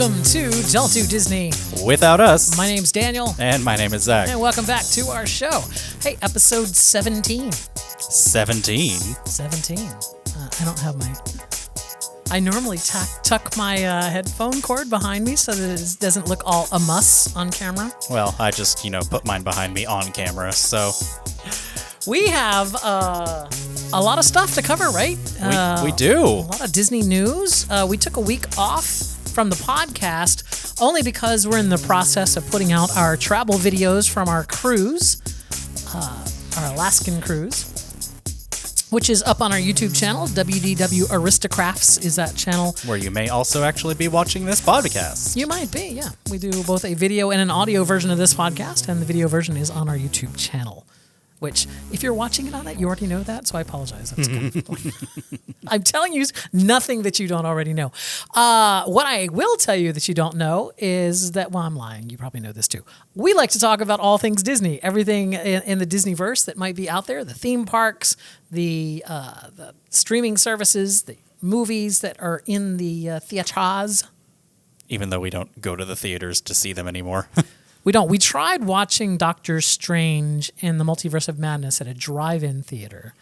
Welcome to Don't Do Disney Without us. My name's Daniel. And my name is Zach. And welcome back to our show. Hey, episode 17. 17? 17. I don't have my... I normally tuck my headphone cord behind me so that it doesn't look all a muss on camera. Well, I just, put mine behind me on camera, so... We have a lot of stuff to cover, right? We do. A lot of Disney news. We took a week off from the podcast only because we're in the process of putting out our travel videos from our cruise, our Alaskan cruise, which is up on our YouTube channel. WDW Aristocrats is that channel. Where you may also actually be watching this podcast. You might be, yeah. We do both a video and an audio version of this podcast, and the video version is on our YouTube channel. Which, if you're watching it on it, you already know that, so I apologize. That's kind of I'm telling you nothing that you don't already know. What I will tell you that you don't know is that, well, I'm lying. You probably know this too. We like to talk about all things Disney, everything in the Disneyverse that might be out there, the theme parks, the streaming services, the movies that are in the theaters. Even though we don't go to the theaters to see them anymore. We don't. We tried watching Doctor Strange in the Multiverse of Madness at a drive-in theater.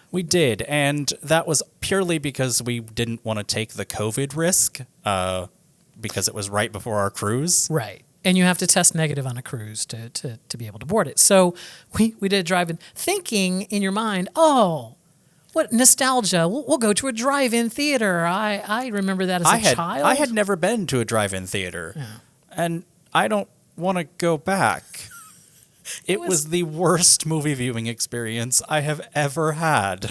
We did, and that was purely because we didn't want to take the COVID risk because it was right before our cruise. Right. And you have to test negative on a cruise to be able to board it. So we did a drive-in, thinking in your mind, oh, what nostalgia. We'll go to a drive-in theater. I remember that as a child. I had never been to a drive-in theater, and I don't want to go back. It was the worst movie viewing experience I have ever had.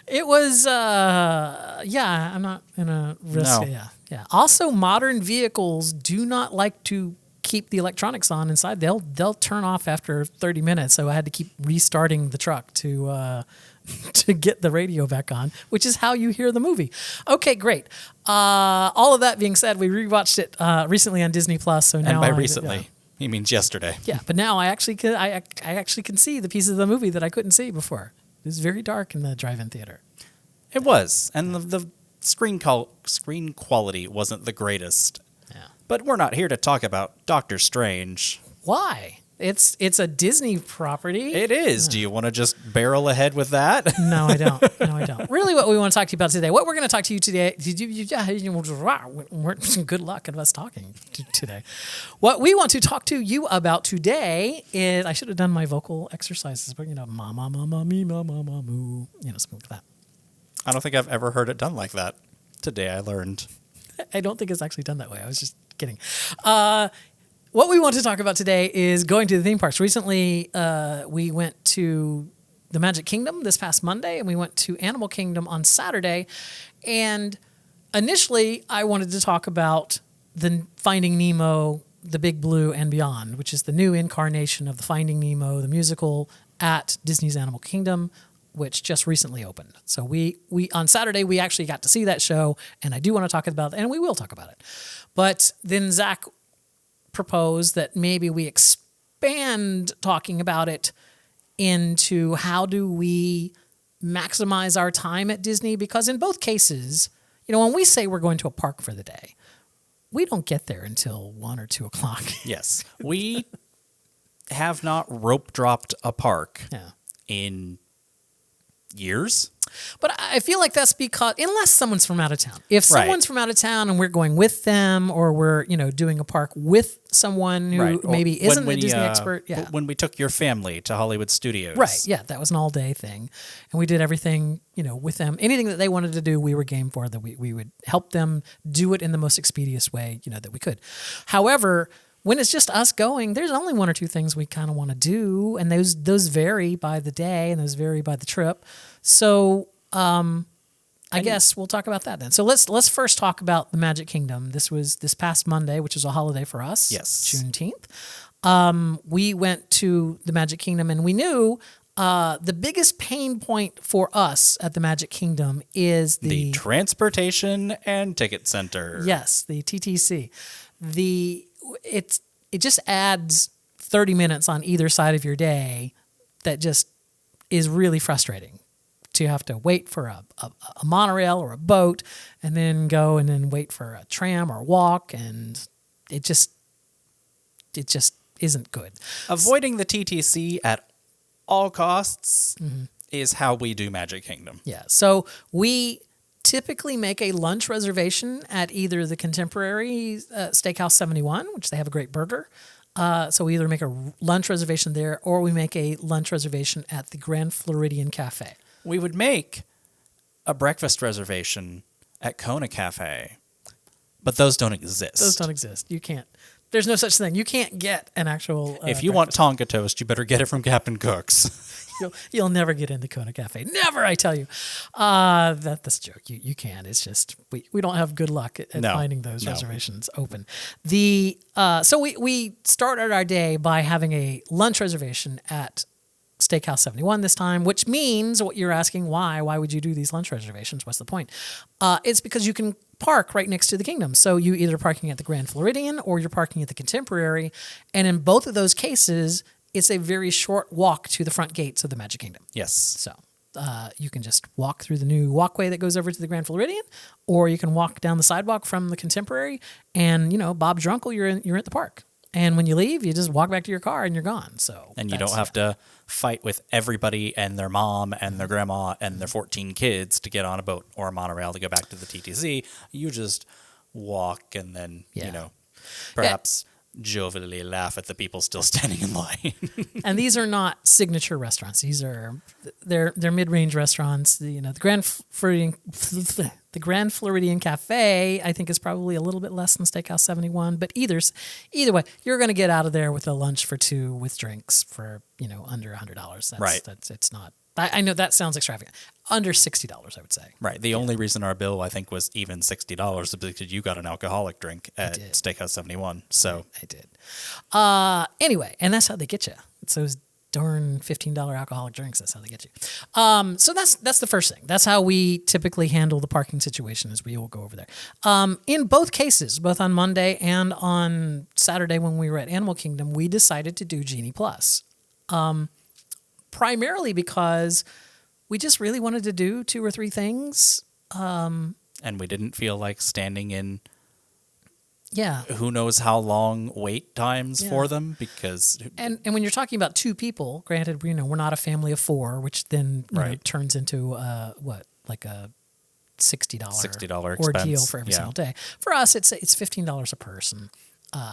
It was, I'm not in a risk. No. Yeah. Also, modern vehicles do not like to keep the electronics on inside. They'll turn off after 30 minutes. So I had to keep restarting the truck to get the radio back on, which is how you hear the movie. Okay, great. All of that being said, we rewatched it recently on Disney Plus. So now, and by recently, he means yesterday. Yeah, but now I actually can see the pieces of the movie that I couldn't see before. It was very dark in the drive-in theater. It was, and the screen quality wasn't the greatest. Yeah, but we're not here to talk about Doctor Strange. Why? It's a Disney property. It is. Do you want to just barrel ahead with that? No, I don't. Really, what we want to talk to you about today, what we're going to talk to you today, good luck at us talking today. What we want to talk to you about today is, I should have done my vocal exercises, but ma, ma, ma, ma, me, ma, ma, ma, moo, something like that. I don't think I've ever heard it done like that. Today I learned. I don't think it's actually done that way. I was just kidding. What we want to talk about today is going to the theme parks. Recently, we went to the Magic Kingdom this past Monday, and we went to Animal Kingdom on Saturday. And initially, I wanted to talk about the Finding Nemo, The Big Blue, and Beyond, which is the new incarnation of the Finding Nemo, the musical at Disney's Animal Kingdom, which just recently opened. So we on Saturday, we actually got to see that show, and I do want to talk about it, and we will talk about it. But then Zach propose that maybe we expand talking about it into how do we maximize our time at Disney, because in both cases, when we say we're going to a park for the day, we don't get there until 1 or 2 o'clock. Yes. We have not rope dropped a park in years. But I feel like that's because, unless someone's from out of town. If someone's from out of town and we're going with them, or we're, doing a park with someone who maybe isn't a Disney expert. Yeah. When we took your family to Hollywood Studios. Right. Yeah. That was an all day thing. And we did everything, with them. Anything that they wanted to do, we were game for, that we would help them do it in the most expeditious way, that we could. However, when it's just us going, there's only 1 or 2 things we kind of want to do, and those vary by the day and those vary by the trip. So I guess we'll talk about that then. So let's first talk about the Magic Kingdom. This was this past Monday, which is a holiday for us. Yes, Juneteenth. We went to the Magic Kingdom, and we knew the biggest pain point for us at the Magic Kingdom is the Transportation and Ticket Center. Yes, the TTC. It just adds 30 minutes on either side of your day that just is really frustrating to have to wait for a monorail or a boat, and then go and then wait for a tram or walk, and it just isn't good. Avoiding the TTC at all costs is how we do Magic Kingdom. Yeah. So we typically make a lunch reservation at either the Contemporary Steakhouse 71, which they have a great burger. So we either make a lunch reservation there, or we make a lunch reservation at the Grand Floridian Cafe. We would make a breakfast reservation at Kona Cafe, but those don't exist. Those don't exist. You can't. There's no such thing. You can't get an actual. If you want Tonka toast, you better get it from Captain Cook's. You'll never get into Kona Cafe. Never, I tell you. That's a joke. You can. It's just we don't have good luck at finding those reservations open. So we started our day by having a lunch reservation at Steakhouse 71 this time, which means what you're asking, why would you do these lunch reservations? What's the point? It's because you can park right next to the Kingdom. So you either parking at the Grand Floridian or you're parking at the Contemporary. And in both of those cases, it's a very short walk to the front gates of the Magic Kingdom. Yes. So you can just walk through the new walkway that goes over to the Grand Floridian, or you can walk down the sidewalk from the Contemporary, and Bob's your uncle. You're at the park, and when you leave, you just walk back to your car and you're gone. So you don't have to fight with everybody and their mom and their grandma and their 14 kids to get on a boat or a monorail to go back to the TTC. You just walk and then perhaps jovially laugh at the people still standing in line. And these are not signature restaurants. They're mid-range restaurants. The Grand Floridian Cafe, I think, is probably a little bit less than Steakhouse 71. But either way, you're going to get out of there with a lunch for two with drinks for under $100. Right. It's not. I know that sounds extravagant. Under $60, I would say. Right. The only reason our bill, I think, was even $60 is because you got an alcoholic drink at Steakhouse 71. So I did. Anyway, and that's how they get you. It's those darn $15 alcoholic drinks. That's how they get you. So that's the first thing. That's how we typically handle the parking situation, as we will go over there. In both cases, both on Monday and on Saturday when we were at Animal Kingdom, we decided to do Genie Plus. Primarily because we just really wanted to do 2 or 3 things. And we didn't feel like standing in who knows how long wait times for them, because... And when you're talking about 2 people, granted, we're not a family of 4, which then turns into like a $60 ordeal for every single day. For us, it's $15 a person.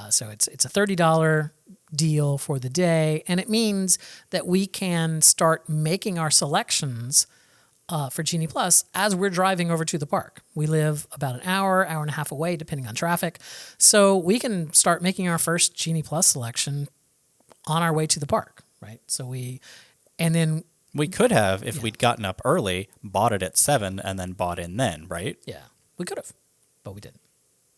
So it's a $30 deal for the day, and it means that we can start making our selections for Genie Plus as we're driving over to the park. We live about an hour and a half away, depending on traffic, so we can start making our first Genie Plus selection on our way to the park, right? So we could have, if we'd gotten up early, bought it at 7 and then bought in then, right? Yeah, we could have, but we didn't.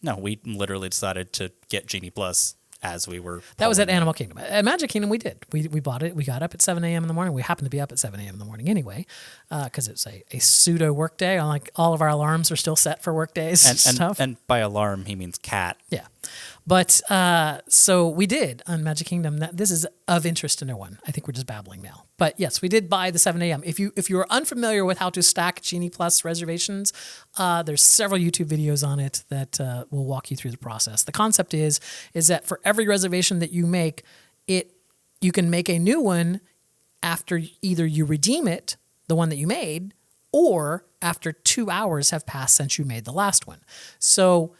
No, we literally decided to get Genie Plus as we were. That was at Animal Kingdom. At Magic Kingdom, we did. We bought it. We got up at 7 a.m. in the morning. We happened to be up at 7 a.m. in the morning anyway, because it's a pseudo work day. Like all of our alarms are still set for work days and stuff. And by alarm, he means cat. Yeah. But so we did on Magic Kingdom. This is of interest to no one. I think we're just babbling now. But yes, we did buy the 7 a.m. If you are unfamiliar with how to stack Genie Plus reservations, there's several YouTube videos on it that will walk you through the process. The concept is that for every reservation that you make, you can make a new one after either you redeem it, the one that you made, or after 2 hours have passed since you made the last one. So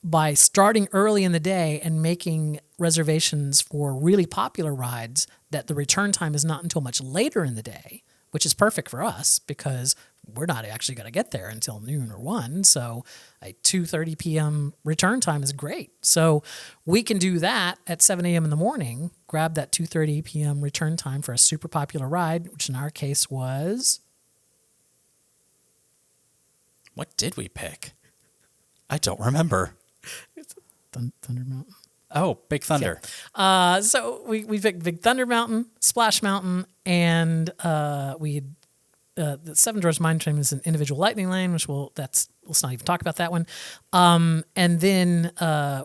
by starting early in the day and making reservations for really popular rides that the return time is not until much later in the day, which is perfect for us because we're not actually going to get there until noon or 1. So a 2:30 p.m. return time is great. So we can do that at 7 a.m. in the morning, grab that 2:30 p.m. return time for a super popular ride, which in our case was... What did we pick? I don't remember. It's Thunder Mountain. Oh, Big Thunder. Yeah. So we picked Big Thunder Mountain, Splash Mountain, and the Seven Dwarfs Mine Train is an individual lightning lane, which let's not even talk about that one. And then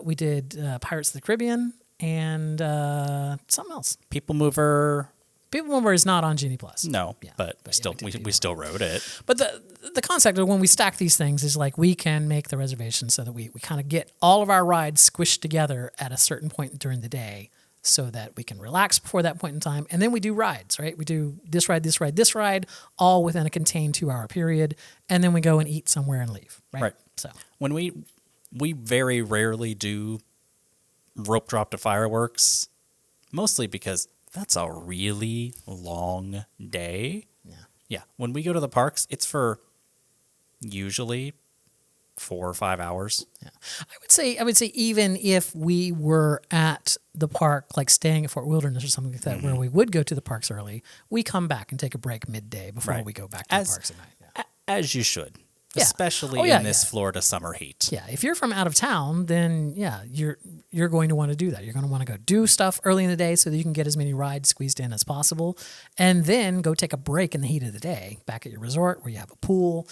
we did Pirates of the Caribbean and something else. People Mover People Mover is not on Genie Plus. No, Yeah, but yeah, still, we still wrote it. But the concept of when we stack these things is like we can make the reservation so that we kind of get all of our rides squished together at a certain point during the day so that we can relax before that point in time. And then we do rides, right? We do this ride, this ride, this ride, all within a contained 2-hour period. And then we go and eat somewhere and leave, right? Right. So When we very rarely do rope drop to fireworks, mostly because that's a really long day. yeah. Yeah. When we go to the parks, it's for usually 4 or 5 hours. Yeah. I would say even if we were at the park, like staying at Fort Wilderness or something like that, where we would go to the parks early, we come back and take a break midday before Right. we go back to the parks at night. Yeah. As you should. Yeah. Especially in this Florida summer heat. Yeah, if you're from out of town, then yeah, you're going to want to do that. You're going to want to go do stuff early in the day so that you can get as many rides squeezed in as possible, and then go take a break in the heat of the day back at your resort where you have a pool,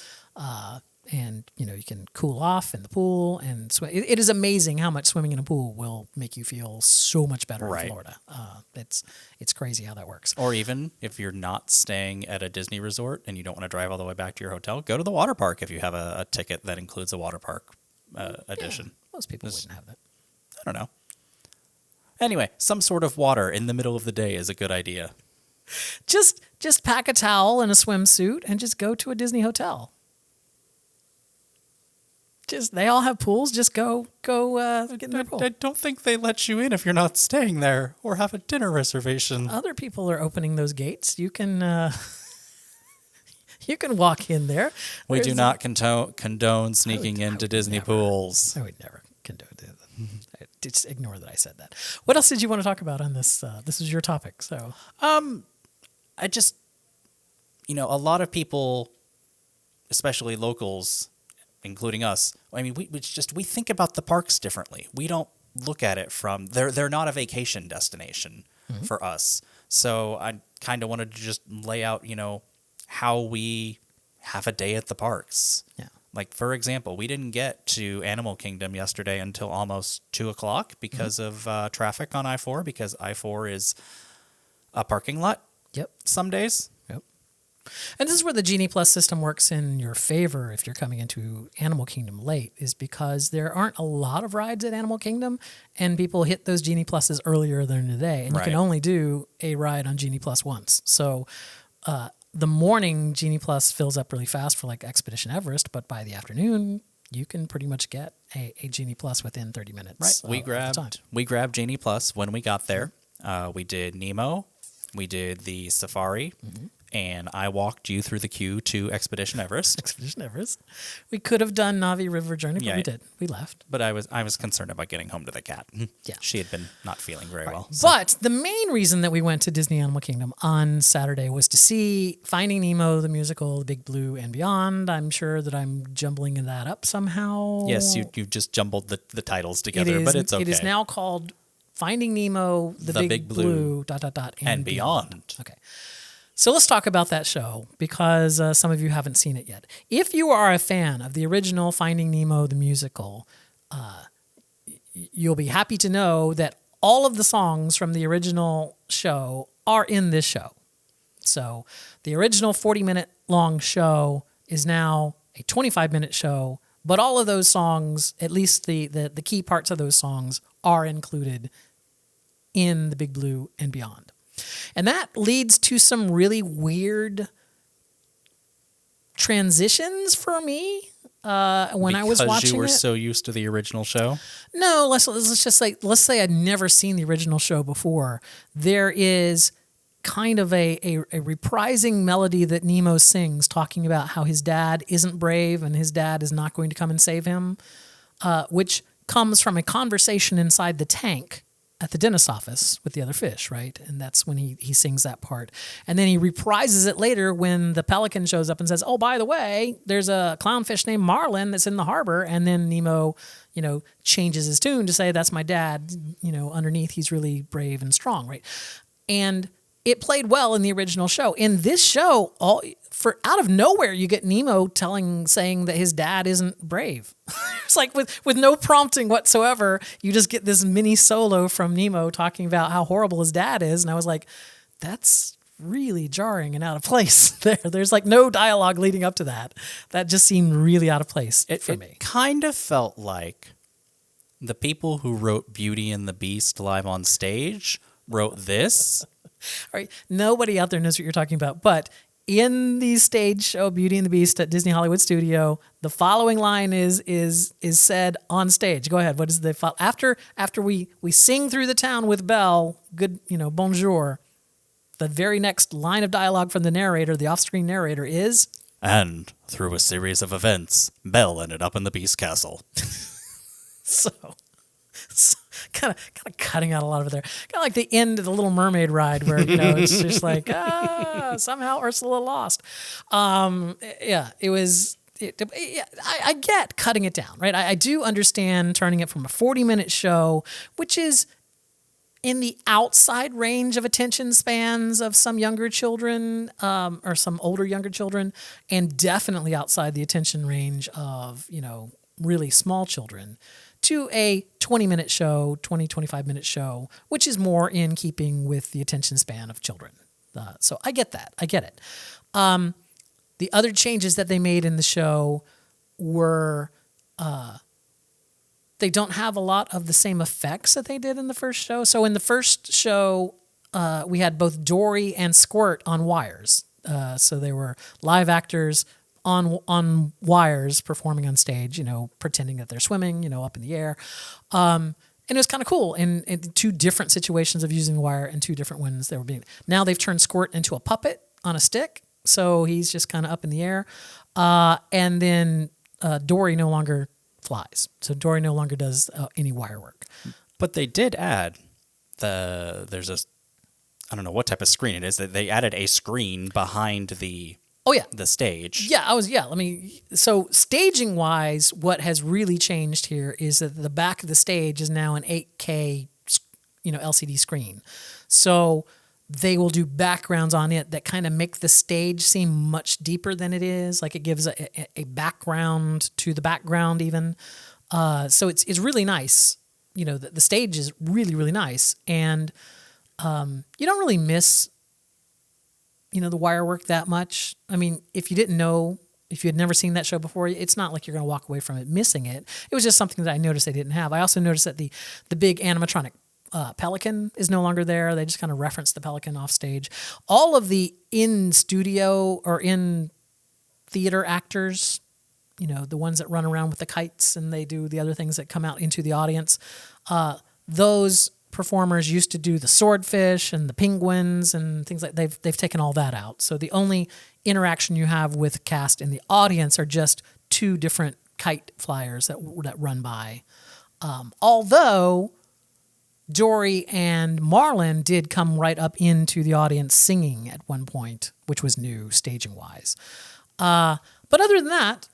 and you can cool off in the pool and swim. It is amazing how much swimming in a pool will make you feel so much better Right. in Florida. It's crazy how that works. Or even if you're not staying at a Disney resort and you don't want to drive all the way back to your hotel, go to the water park if you have a ticket that includes a water park edition. Most people wouldn't have that. I don't know. Anyway, some sort of water in the middle of the day is a good idea. Just pack a towel and a swimsuit and just go to a Disney hotel. They all have pools. Just go get in their pool. I don't think they let you in if you're not staying there or have a dinner reservation. Other people are opening those gates. You can you can walk in there. We do not condone sneaking into Disney pools. I would never condone that. Just ignore that I said that. What else did you want to talk about on this? This is your topic. So I just, a lot of people, especially locals, including us, I mean, we think about the parks differently. We don't look at it from, they're not a vacation destination for us. So I kind of wanted to just lay out, how we have a day at the parks. yeah, Like, for example, we didn't get to Animal Kingdom yesterday until almost 2:00 because of traffic on I-4, because I-4 is a parking lot yep. some days. And this is where the Genie Plus system works in your favor if you're coming into Animal Kingdom late, is because there aren't a lot of rides at Animal Kingdom, and people hit those Genie Pluses earlier than the day, and you can Right. only do a ride on Genie Plus once. So the morning Genie Plus fills up really fast for like Expedition Everest, but by the afternoon you can pretty much get a Genie Plus within 30 minutes. We grabbed Genie Plus when we got there. We did Nemo, we did the Safari, and I walked you through the queue to Expedition Everest. Expedition Everest. We could have done Navi River Journey, but Yeah. we did. We left. But I was concerned about getting home to the cat. Yeah. She had been not feeling very well. So. But the main reason that we went to Disney Animal Kingdom on Saturday was to see Finding Nemo, the musical, The Big Blue, and Beyond. I'm sure that I'm jumbling that up somehow. Yes, you just jumbled the titles together, but it's okay. It is now called Finding Nemo, The Big Blue, ... and Beyond. Okay. So let's talk about that show, because some of you haven't seen it yet. If you are a fan of the original Finding Nemo, the musical, you'll be happy to know that all of the songs from the original show are in this show. So the original 40-minute long show is now a 25-minute show, but all of those songs, at least the key parts of those songs, are included in The Big Blue and Beyond. And that leads to some really weird transitions for me when I was watching it. Because you were so used to the original show? No, let's just say I'd never seen the original show before. There is kind of a reprising melody that Nemo sings, talking about how his dad isn't brave and his dad is not going to come and save him, which comes from a conversation inside the tank at the dentist's office with the other fish, right? And that's when he sings that part. And then he reprises it later when the pelican shows up and says, oh, by the way, there's a clownfish named Marlin that's in the harbor. And then Nemo, changes his tune to say, that's my dad. Underneath, he's really brave and strong, right? And it played well in the original show. In this show, out of nowhere, you get Nemo saying that his dad isn't brave. It's like with no prompting whatsoever, you just get this mini solo from Nemo talking about how horrible his dad is. And I was like, that's really jarring and out of place there. There's like no dialogue leading up to that. That just seemed really out of place for me. It kind of felt like the people who wrote Beauty and the Beast live on stage wrote this. All right, nobody out there knows what you're talking about, but in the stage show Beauty and the Beast at Disney Hollywood Studio, the following line is said on stage. Go ahead. What is the after we sing through the town with Belle, good, bonjour. The very next line of dialogue from the narrator, the off-screen narrator, is, and through a series of events, Belle ended up in the Beast Castle. so kind of cutting out a lot of it there. Kind of like the end of the Little Mermaid ride where, it's just like, somehow Ursula lost. It was, I get cutting it down, right? I do understand turning it from a 40-minute show, which is in the outside range of attention spans of some younger children, or some older younger children, and definitely outside the attention range of, really small children, to a 20-minute show, 25-minute show, which is more in keeping with the attention span of children. So I get that. I get it. The other changes that they made in the show were they don't have a lot of the same effects that they did in the first show. So in the first show, we had both Dory and Squirt on wires. So they were live actors on wires performing on stage, pretending that they're swimming, up in the air. And it was kind of cool in two different situations of using the wire and two different ones they were being. Now they've turned Squirt into a puppet on a stick. So he's just kind of up in the air. And then Dory no longer flies. So Dory no longer does any wire work. But they did add I don't know what type of screen it is. They added a screen behind the stage. So staging wise, what has really changed here is that the back of the stage is now an 8K, LCD screen. So they will do backgrounds on it that kind of make the stage seem much deeper than it is. Like it gives a background to the background even. So it's really nice. The stage is really, really nice. And you don't really miss the wire work that much. I mean, if you didn't know, if you had never seen that show before, it's not like you're going to walk away from it missing it. It was just something that I noticed they didn't have. I also noticed that the big animatronic pelican is no longer there. They just kind of referenced the pelican off stage. All of the in studio or in theater actors, the ones that run around with the kites and they do the other things that come out into the audience, those performers used to do the swordfish and the penguins and things like they've taken all that out. So the only interaction you have with cast in the audience are just two different kite flyers that run by. Although Dory and Marlin did come right up into the audience singing at one point, which was new staging wise. But other than that,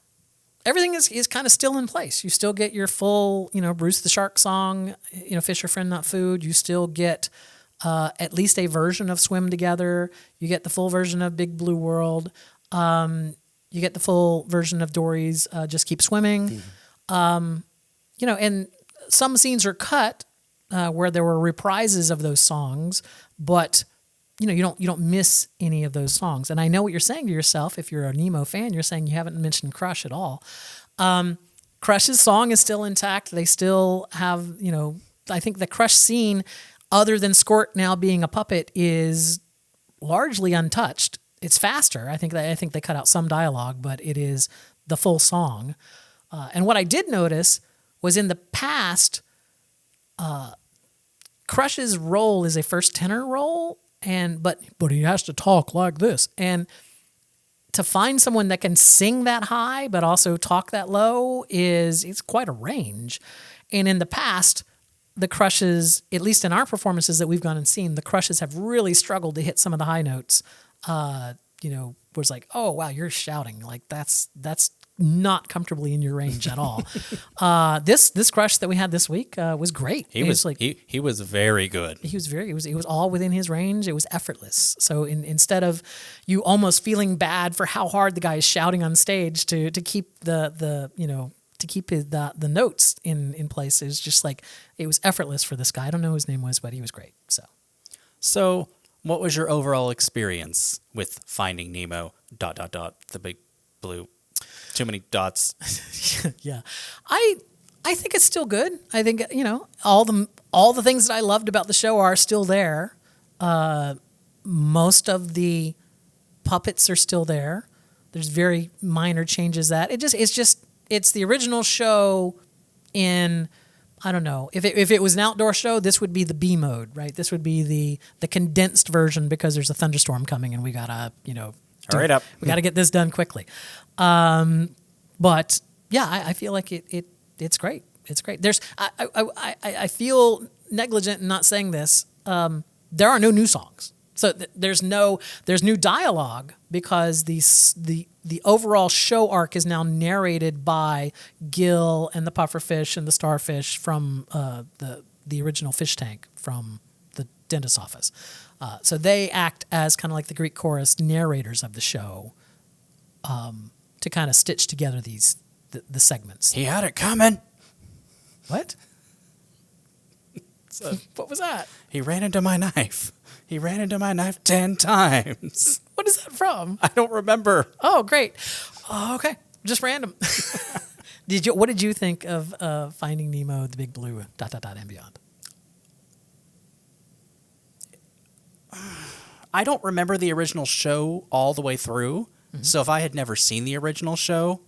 everything is kind of still in place. You still get your full, Bruce the Shark song, Fish Are Friend Not Food. You still get at least a version of Swim Together. You get the full version of Big Blue World. You get the full version of Dory's Just Keep Swimming. Mm-hmm. And some scenes are cut where there were reprises of those songs, but you don't miss any of those songs. And I know what you're saying to yourself. If you're a Nemo fan, you're saying you haven't mentioned Crush at all. Crush's song is still intact. They still have, I think the Crush scene, other than Squirt now being a puppet, is largely untouched. It's faster. I think they cut out some dialogue, but it is the full song. And what I did notice was in the past, Crush's role is a first tenor role, but he has to talk like this. And to find someone that can sing that high but also talk that low it's quite a range. And in the past, the Crushes, at least in our performances that we've gone and seen, the Crushes have really struggled to hit some of the high notes. Was like, oh wow, you're shouting, like that's not comfortably in your range at all. This Crush that we had this week was great. He was very good. It was all within his range. It was effortless. So instead of you almost feeling bad for how hard the guy is shouting on stage to keep the notes in place, it was just like it was effortless for this guy. I don't know who his name was, but he was great. So What was your overall experience with Finding Nemo? ... The Big Blue. Too many dots. Yeah. I think it's still good. I think, all the things that I loved about the show are still there. Most of the puppets are still there. There's very minor changes it's the original show in, I don't know, if it was an outdoor show, this would be the B mode, right? This would be the condensed version because there's a thunderstorm coming and we gotta, Hurry up. We gotta get this done quickly. But yeah, I feel like it's great. It's great. I feel negligent in not saying this. There are no new songs. So there's new dialogue because the overall show arc is now narrated by Gil and the pufferfish and the starfish from the original fish tank from the dentist's office. So they act as kind of like the Greek chorus narrators of the show to kind of stitch together the segments. He had it coming. What? What was that? He ran into my knife. He ran into my knife 10 times. What is that from? I don't remember. Oh, great. Oh, okay. Just random. What did you think of Finding Nemo, The Big Blue, ... and beyond? I don't remember the original show all the way through. Mm-hmm. So if I had never seen the original show,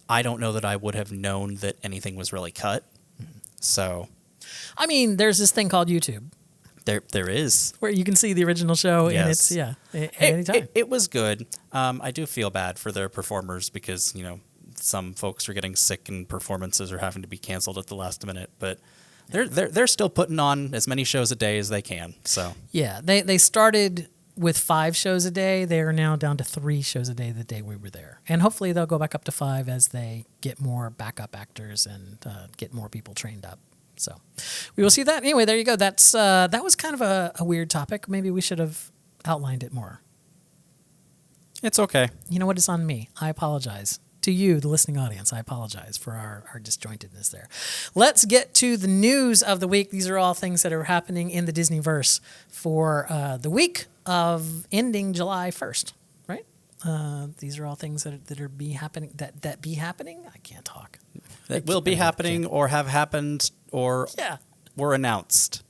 I don't know that I would have known that anything was really cut. Mm-hmm. So, I mean, there's this thing called YouTube. There is. Where you can see the original show, yes. And it's, anytime. It was good. I do feel bad for their performers because, some folks are getting sick and performances are having to be canceled at the last minute. But they're still putting on as many shows a day as they can. So yeah, they started with 5 shows a day. They are now down to 3 shows a day the day we were there. And hopefully they'll go back up to 5 as they get more backup actors and get more people trained up. So we will see that. Anyway, there you go. That was kind of a weird topic. Maybe we should have outlined it more. It's okay. You know what? It's on me. I apologize. To you, the listening audience, I apologize for our disjointedness there. Let's get to the news of the week. These are all things that are happening in the Disneyverse for the week of ending July 1st, right? These are all things that are be happening. That be happening. I can't talk. That will be happening, or have happened, or were announced.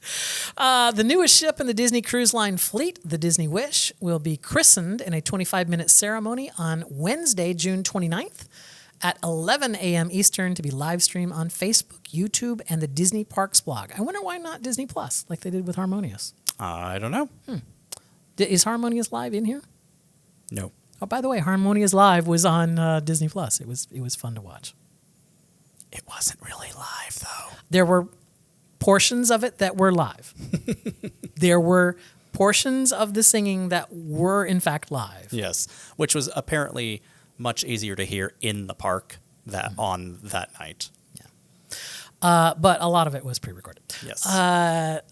The newest ship in the Disney Cruise Line fleet, the Disney Wish, will be christened in a 25-minute ceremony on Wednesday, June 29th at 11 a.m. Eastern to be live streamed on Facebook, YouTube, and the Disney Parks blog. I wonder why not Disney Plus like they did with Harmonious. I don't know. Is Harmonious Live in here? No. Oh, by the way, Harmonious Live was on Disney Plus. It was fun to watch. It wasn't really live, though. There were portions of it that were live. There were portions of the singing that were, in fact, live. Yes, which was apparently much easier to hear in the park on that night. Yeah. But a lot of it was pre-recorded. Yes.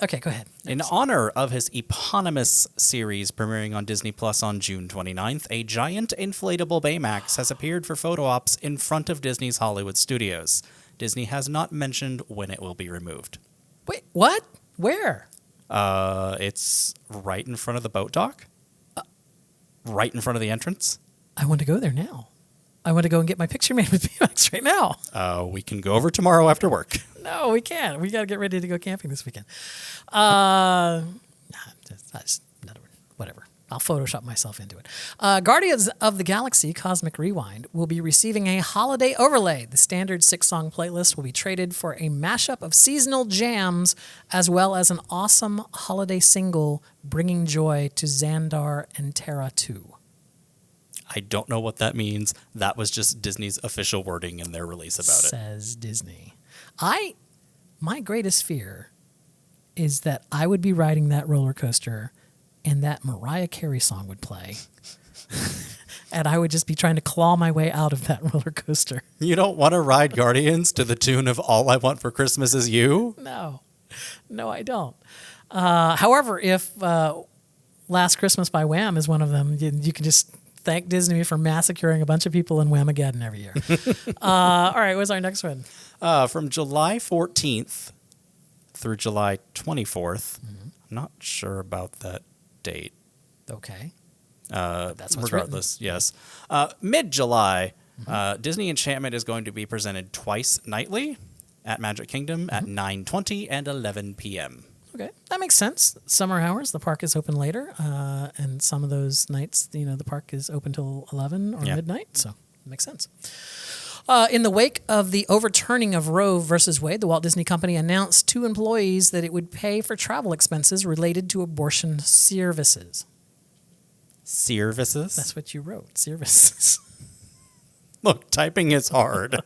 Okay, go ahead. In honor of his eponymous series premiering on Disney Plus on June 29th, a giant inflatable Baymax has appeared for photo ops in front of Disney's Hollywood studios. Disney has not mentioned when it will be removed. Wait, what? Where? It's right in front of the boat dock. Right in front of the entrance. I want to go there now. I want to go and get my picture made with Baymax right now. We can go over tomorrow after work. No, we can't. We got to get ready to go camping this weekend. Whatever. I'll Photoshop myself into it. Guardians of the Galaxy Cosmic Rewind will be receiving a holiday overlay. The standard 6-song playlist will be traded for a mashup of seasonal jams as well as an awesome holiday single bringing joy to Xandar and Terra 2. I don't know what that means. That was just Disney's official wording in their release about it. Says Disney. My greatest fear is that I would be riding that roller coaster and that Mariah Carey song would play. And I would just be trying to claw my way out of that roller coaster. You don't want to ride Guardians to the tune of All I Want for Christmas Is You? No, I don't. However, if Last Christmas by Wham is one of them, you can just thank Disney for massacring a bunch of people in Whamageddon every year. All right, what's our next one? From July 14th through July 24th. Mm-hmm. I'm not sure about that date. Okay. That's what's regardless, yes. Mid-July, Disney Enchantment is going to be presented twice nightly at Magic Kingdom at 9:20 and 11 p.m. Okay, that makes sense. Summer hours, the park is open later, and some of those nights, the park is open till 11 or midnight, so it makes sense. In the wake of the overturning of Roe versus Wade, the Walt Disney Company announced to employees that it would pay for travel expenses related to abortion services. Services? That's what you wrote, services. Look, typing is hard.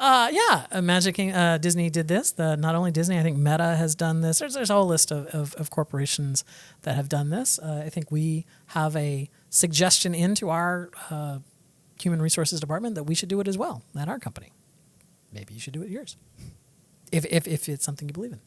Disney did this. Not only Disney, I think Meta has done this. There's a whole list of corporations that have done this. I think we have a suggestion into our human resources department that we should do it as well at our company. Maybe you should do it yours, if it's something you believe in.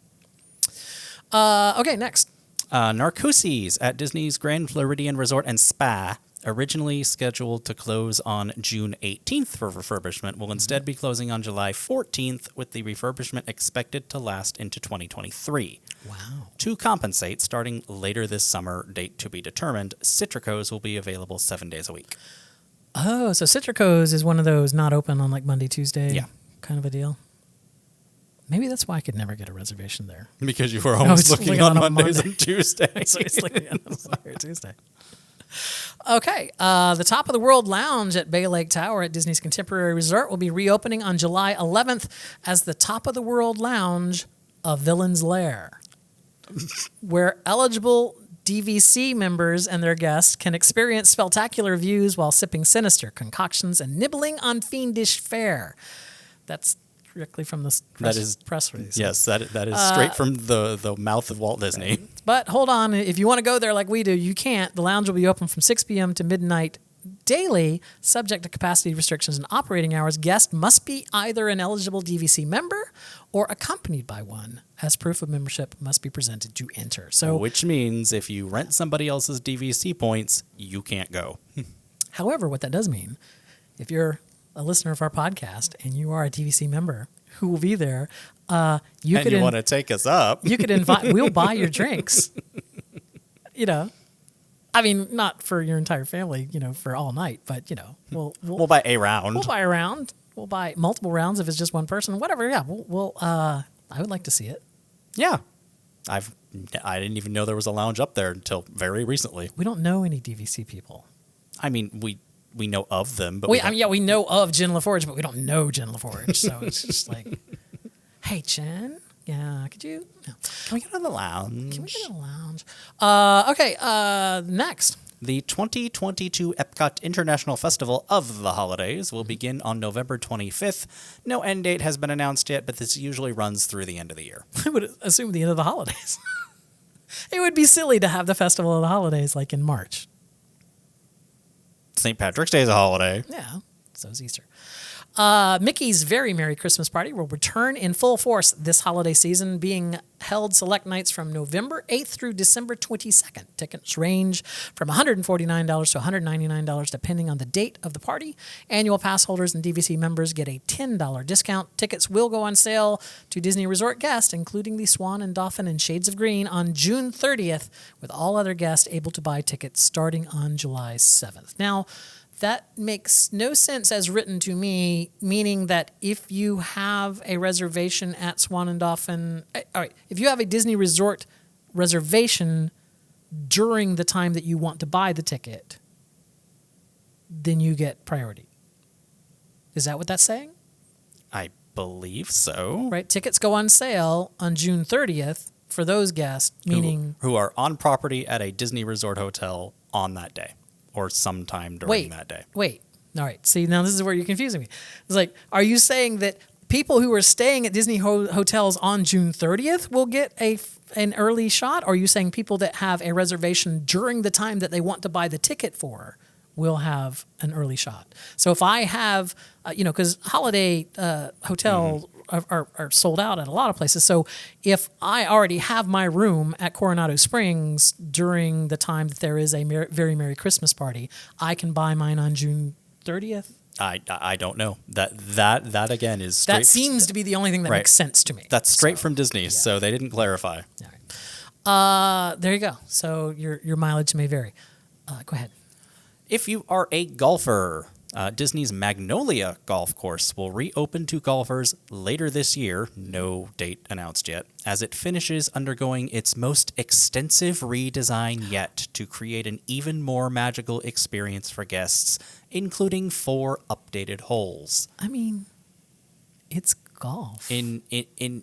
Okay, next. Narcoossee's at Disney's Grand Floridian Resort and Spa, originally scheduled to close on June 18th for refurbishment, will instead be closing on July 14th, with the refurbishment expected to last into 2023. Wow. To compensate, starting later this summer, date to be determined, Citricos will be available 7 days a week. Oh, so Citricos is one of those not open on like Monday, Tuesday kind of a deal? Maybe that's why I could never get a reservation there. Because you were always looking on Mondays and Tuesdays. So it's looking on Monday or Tuesday. Okay, the Top of the World Lounge at Bay Lake Tower at Disney's Contemporary Resort will be reopening on July 11th as the Top of the World Lounge, a Villain's Lair, where eligible DVC members and their guests can experience spectacular views while sipping sinister concoctions and nibbling on fiendish fare. That's directly from the press release. Yes, that is straight from the mouth of Walt Disney. Right. But hold on, if you want to go there like we do, you can't. The lounge will be open from 6 p.m. to midnight daily, subject to capacity restrictions and operating hours. Guests must be either an eligible DVC member or accompanied by one, as proof of membership must be presented to enter. So, which means if you rent somebody else's DVC points, you can't go. However, what that does mean, if you're a listener of our podcast and you are a DVC member who will be there, you want to take us up. You could invite. We'll buy your drinks. I mean, not for your entire family, for all night, but we'll buy a round. We'll buy a round. We'll buy multiple rounds if it's just one person. Whatever. Yeah. We'll I would like to see it. Yeah. I didn't even know there was a lounge up there until very recently. We don't know any DVC people. I mean, we know of them, but we know of Jen LaForge, but we don't know Jen LaForge. So it's just like, hey, Jen, could you? No. Can we get on the lounge? Okay, next. The 2022 Epcot International Festival of the Holidays will begin on November 25th. No end date has been announced yet, but this usually runs through the end of the year. I would assume the end of the holidays. It would be silly to have the Festival of the Holidays like in March. St. Patrick's Day is a holiday. Yeah, so is Easter. Mickey's Very Merry Christmas Party will return in full force this holiday season, being held select nights from November 8th through December 22nd. Tickets range from $149 to $199 depending on the date of the party. Annual pass holders and DVC members get a $10 discount. Tickets will go on sale to Disney Resort guests, including the Swan and Dolphin and Shades of Green, on June 30th, with all other guests able to buy tickets starting on July 7th. Now, that makes no sense as written to me, meaning that if you have a reservation at Swan and Dolphin, all right, if you have a Disney Resort reservation during the time that you want to buy the ticket, then you get priority. Is that what that's saying? I believe so. Right, tickets go on sale on June 30th for those guests, meaning who are on property at a Disney Resort hotel on that day. Or sometime during that day. Wait. All right. See, now this is where you're confusing me. It's like, are you saying that people who are staying at Disney hotels on June 30th will get an early shot? Or are you saying people that have a reservation during the time that they want to buy the ticket for will have an early shot? So if I have, because holiday hotel are sold out at a lot of places. So if I already have my room at Coronado Springs during the time that there is a Very Merry Christmas Party, I can buy mine on June 30th. I don't know. That again is straight. That seems to be the only thing that makes sense to me. That's straight from Disney, so they didn't clarify. All There you go. So your mileage may vary. Go ahead. If you are a golfer, Disney's Magnolia Golf Course will reopen to golfers later this year, no date announced yet, as it finishes undergoing its most extensive redesign yet to create an even more magical experience for guests, including 4 updated holes. I mean, it's golf. In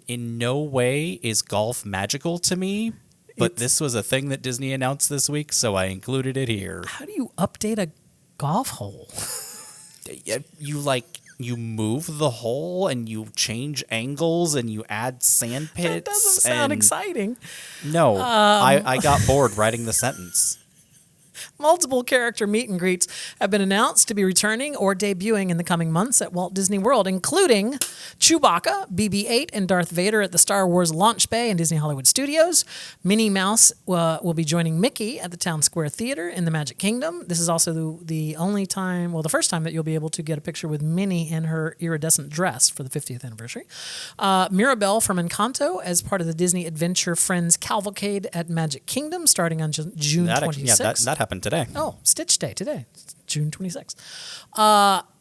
no way is golf magical to me, but this was a thing that Disney announced this week, so I included it here. How do you update a golf hole? You move the hole and you change angles and you add sand pits. That doesn't sound exciting. No, I got bored writing the sentence. Multiple character meet and greets have been announced to be returning or debuting in the coming months at Walt Disney World, including Chewbacca, BB-8, and Darth Vader at the Star Wars Launch Bay in Disney Hollywood Studios. Minnie Mouse will be joining Mickey at the Town Square Theater in the Magic Kingdom. This is also the only time, well, the first time that you'll be able to get a picture with Minnie in her iridescent dress for the 50th anniversary. Mirabelle from Encanto as part of the Disney Adventure Friends Cavalcade at Magic Kingdom starting on June 26th. That happened today. Oh, Stitch Day today, June 26th.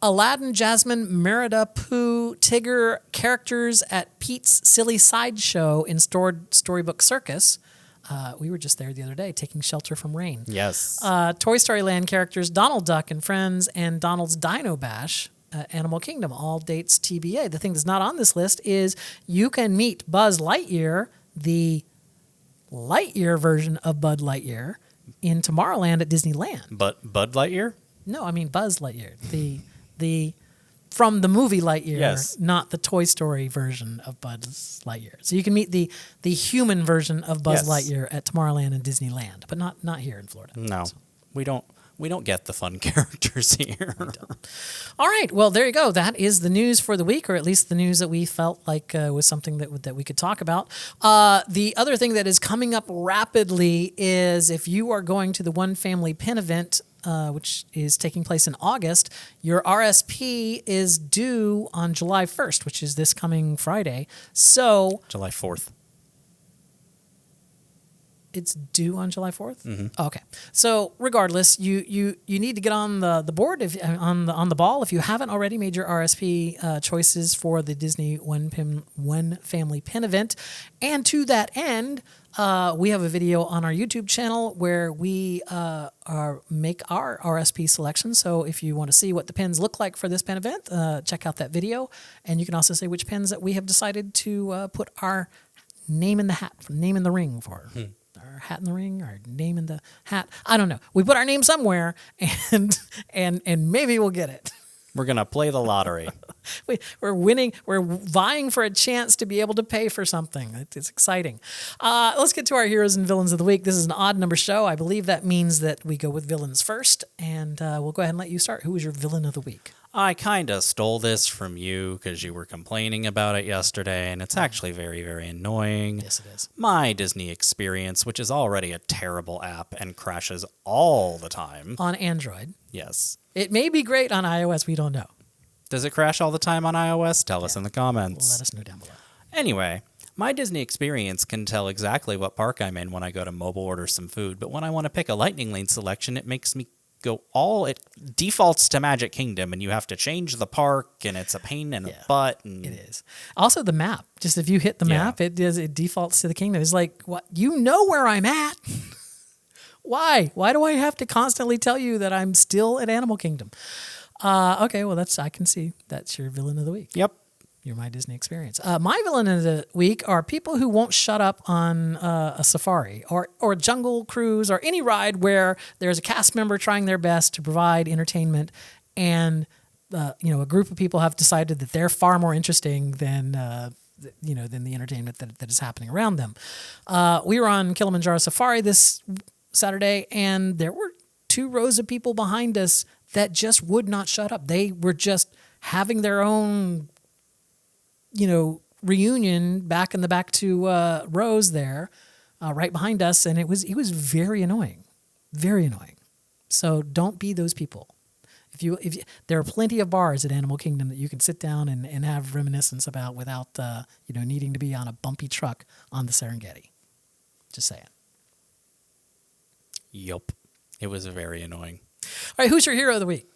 Aladdin, Jasmine, Merida, Pooh, Tigger characters at Pete's Silly Sideshow in Storybook Circus. We were just there the other day taking shelter from rain. Yes. Toy Story Land characters Donald Duck and Friends and Donald's Dino Bash at Animal Kingdom. All dates TBA. The thing that's not on this list is you can meet Buzz Lightyear, the Lightyear version of Bud Lightyear, in Tomorrowland at Disneyland. But Bud Lightyear? No, I mean Buzz Lightyear. The from the movie Lightyear, yes. Not the Toy Story version of Buzz Lightyear. So you can meet the human version of Buzz Lightyear at Tomorrowland and Disneyland, but not here in Florida. No. So. We don't get the fun characters here. All right. Well, there you go. That is the news for the week, or at least the news that we felt like was something that we could talk about. The other thing that is coming up rapidly is if you are going to the One Family Pin event, which is taking place in August, your RSP is due on July 1st, which is this coming Friday. So July 4th. It's due on July 4th? Mm-hmm. Oh, okay. So regardless, you need to get on the board on the ball if you haven't already made your RSP choices for the Disney One Family Pin event. And to that end, we have a video on our YouTube channel where we make our RSP selection. So if you want to see what the pins look like for this pin event, check out that video. And you can also say which pins that we have decided to put our name in the hat, name in the ring for. Our hat in the ring, our name in the hat. I don't know. We put our name somewhere, and maybe we'll get it. We're gonna play the lottery. We're winning. We're vying for a chance to be able to pay for something. It's exciting. Let's get to our heroes and villains of the week. This is an odd number show. I believe that means that we go with villains first, and we'll go ahead and let you start. Who was your villain of the week? I kind of stole this from you because you were complaining about it yesterday, and it's actually very, very annoying. Yes, it is. My Disney Experience, which is already a terrible app and crashes all the time. On Android. Yes. It may be great on iOS. We don't know. Does it crash all the time on iOS? Tell us in the comments. Let us know down below. Anyway, my Disney Experience can tell exactly what park I'm in when I go to mobile order some food, but when I want to pick a Lightning Lane selection, it makes me it defaults to Magic Kingdom, and you have to change the park, and it's a pain in the butt. And it is. Also, the map. Just if you hit the map, it defaults to the kingdom. It's like, what? You know where I'm at. Why? Why do I have to constantly tell you that I'm still at Animal Kingdom? Okay, well, I can see that's your villain of the week. Yep. You're my Disney Experience. My villain of the week are people who won't shut up on a safari or a jungle cruise or any ride where there's a cast member trying their best to provide entertainment, and a group of people have decided that they're far more interesting than the entertainment that is happening around them. We were on Kilimanjaro Safari this Saturday, and there were 2 rows of people behind us that just would not shut up. They were just having their own reunion back in the back 2 rows there, right behind us, and it was very annoying, very annoying. So don't be those people. If you there are plenty of bars at Animal Kingdom that you can sit down and have reminiscence about without needing to be on a bumpy truck on the Serengeti. Just saying. Yup. It was very annoying. All right, who's your hero of the week?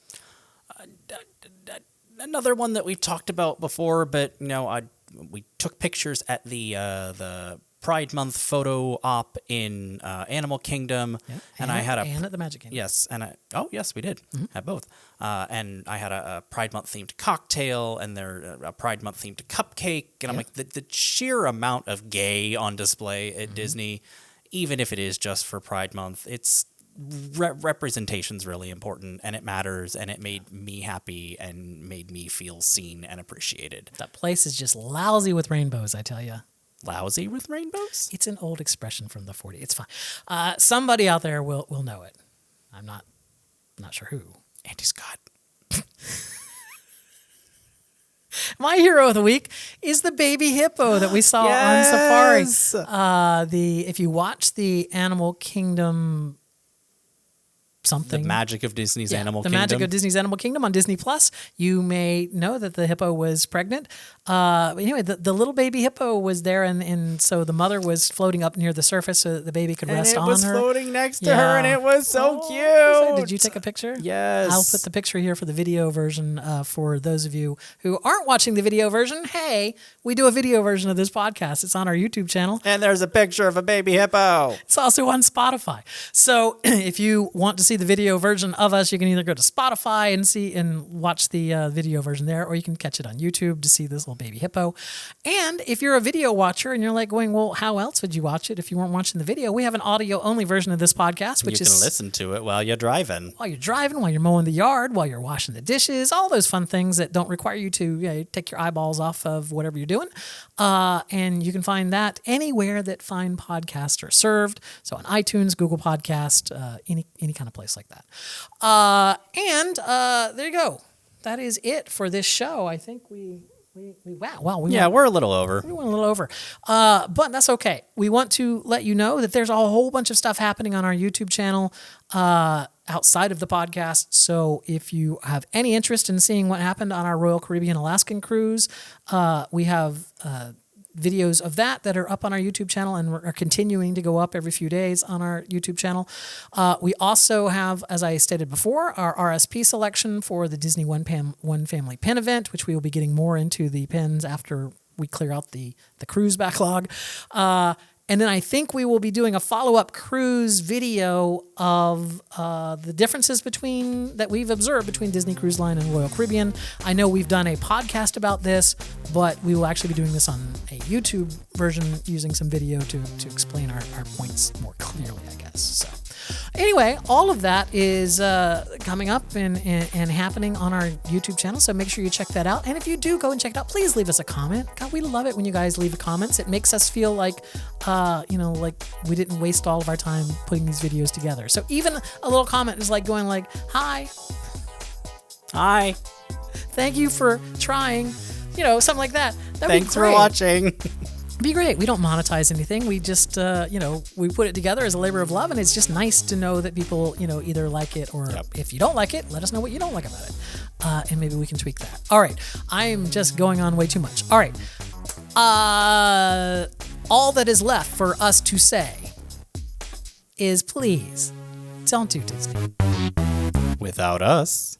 Another one that we've talked about before, but we took pictures at the Pride Month photo op in Animal Kingdom, and I had and at the Magic Kingdom. Yes, yes, we did had both, and I had a Pride Month themed cocktail, and there a Pride Month themed cupcake, and I'm like the sheer amount of gay on display at Disney, even if it is just for Pride Month, it's representation's really important, and it matters, and it made me happy and made me feel seen and appreciated. That place is just lousy with rainbows, I tell you. Lousy with rainbows? It's an old expression from the 40s. It's fine. Somebody out there will know it. I'm not sure who. Andy Scott. My hero of the week is the baby hippo that we saw on Safari. If you watch the Animal Kingdom something. The Magic of Disney's Animal Kingdom. The Magic of Disney's Animal Kingdom on Disney Plus. You may know that the hippo was pregnant. Anyway, the little baby hippo was there, and so the mother was floating up near the surface so that the baby could rest on her. And it was floating next to her, and it was so cute. Did you take a picture? Yes. I'll put the picture here for the video version for those of you who aren't watching the video version. Hey, we do a video version of this podcast. It's on our YouTube channel. And there's a picture of a baby hippo. It's also on Spotify. So if you want to see the video version of us, you can either go to Spotify and watch the video version there, or you can catch it on YouTube to see this little baby hippo. And if you're a video watcher and you're like going, well, how else would you watch it if you weren't watching the video? We have an audio only version of this podcast, which you can listen to it while you're driving. While you're driving, while you're mowing the yard, while you're washing the dishes, all those fun things that don't require you to take your eyeballs off of whatever you're doing. And you can find that anywhere that fine podcasts are served. So on iTunes, Google Podcast, any kind of place like that. And there you go. That is it for this show. I think we're a little over. We went a little over. But that's okay. We want to let you know that there's a whole bunch of stuff happening on our YouTube channel outside of the podcast. So if you have any interest in seeing what happened on our Royal Caribbean Alaskan cruise, we have videos of that are up on our YouTube channel and are continuing to go up every few days on our YouTube channel. We also have, as I stated before, our RSP selection for the Disney One Family Pin event, which we will be getting more into the pins after we clear out the cruise backlog. And then I think we will be doing a follow-up cruise video of the differences that we've observed between Disney Cruise Line and Royal Caribbean. I know we've done a podcast about this, but we will actually be doing this on a YouTube version using some video to explain our points more clearly, I guess. So anyway, all of that is coming up and happening on our YouTube channel, so make sure you check that out. And if you do go and check it out, please leave us a comment. God, we love it when you guys leave comments. It makes us feel like like we didn't waste all of our time putting these videos together. So even a little comment is like going like, hi, thank you for trying, something like that. Thanks for watching. Be great. We don't monetize anything. We just, we put it together as a labor of love, and it's just nice to know that people, either like it or if you don't like it, let us know what you don't like about it. And maybe we can tweak that. All right. I am just going on way too much. All right. All that is left for us to say is please don't do Disney without us.